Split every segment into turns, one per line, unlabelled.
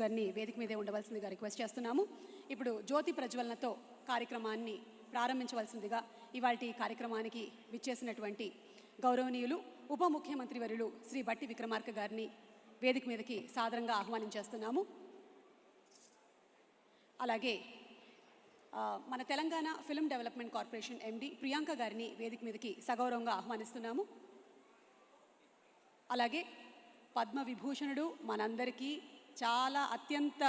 గారిని వేదిక మీదే ఉండవలసిందిగా రిక్వెస్ట్ చేస్తున్నాము. ఇప్పుడు జ్యోతి ప్రజ్వలనతో కార్యక్రమాన్ని ప్రారంభించవలసిందిగా ఇవాల్టి కార్యక్రమానికి విచ్చేసినటువంటి గౌరవనీయులు ఉప ముఖ్యమంత్రి వర్యులు శ్రీ బట్టి విక్రమార్క గారిని వేదిక మీదకి సాదరంగా ఆహ్వానించేస్తున్నాము. అలాగే మన Telangana film development corporation MD Priyanka గారిని వేదిక మీదకి సగౌరవంగా ఆహ్వానిస్తున్నాము. అలాగే పద్మవిభూషణుడు, మనందరికీ చాలా అత్యంత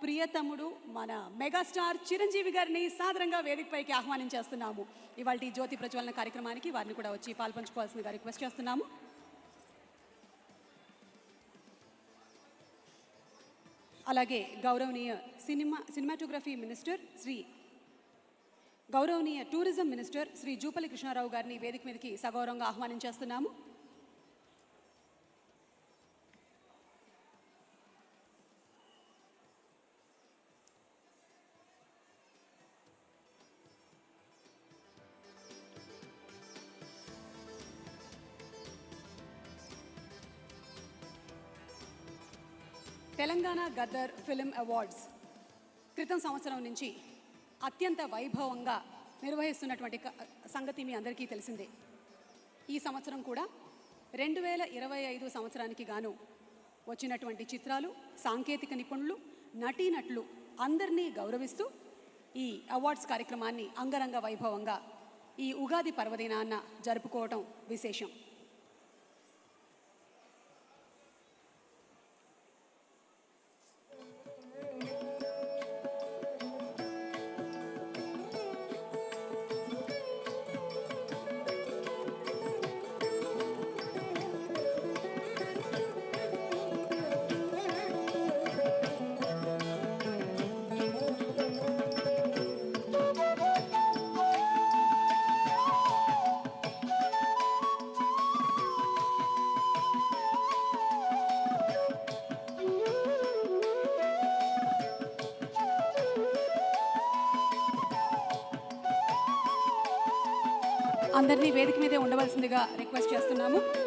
ప్రియతముడు, మన మెగాస్టార్ చిరంజీవి గారిని సాదరంగా వేదికపైకి ఆహ్వానించేస్తున్నాము. ఇవాళ జ్యోతి ప్రజ్వలన కార్యక్రమానికి వారిని కూడా వచ్చి పాల్పంచుకోవాల్సిందిగా రిక్వెస్ట్ చేస్తున్నాము. అలాగే గౌరవనీయ సినిమాటోగ్రఫీ మినిస్టర్ గౌరవనీయ టూరిజం మినిస్టర్ శ్రీ జూపల్లి కృష్ణారావు గారిని వేదిక మీదకి సగౌరవంగా ఆహ్వానించేస్తున్నాము. తెలంగాణ గద్దర్ ఫిల్మ్ అవార్డ్స్ క్రితం సంవత్సరం నుంచి అత్యంత వైభవంగా నిర్వహిస్తున్నటువంటి సంగతి మీ అందరికీ తెలిసిందే. ఈ సంవత్సరం కూడా 2025 సంవత్సరానికి గాను వచ్చినటువంటి చిత్రాలు, సాంకేతిక నిపుణులు, నటీనటులు అందరినీ గౌరవిస్తూ ఈ అవార్డ్స్ కార్యక్రమాన్ని అంగరంగ వైభవంగా ఈ ఉగాది పర్వదినాన్న జరుపుకోవటం విశేషం. అందరినీ వేదిక మీదే ఉండవలసిందిగా రిక్వెస్ట్ చేస్తున్నాము.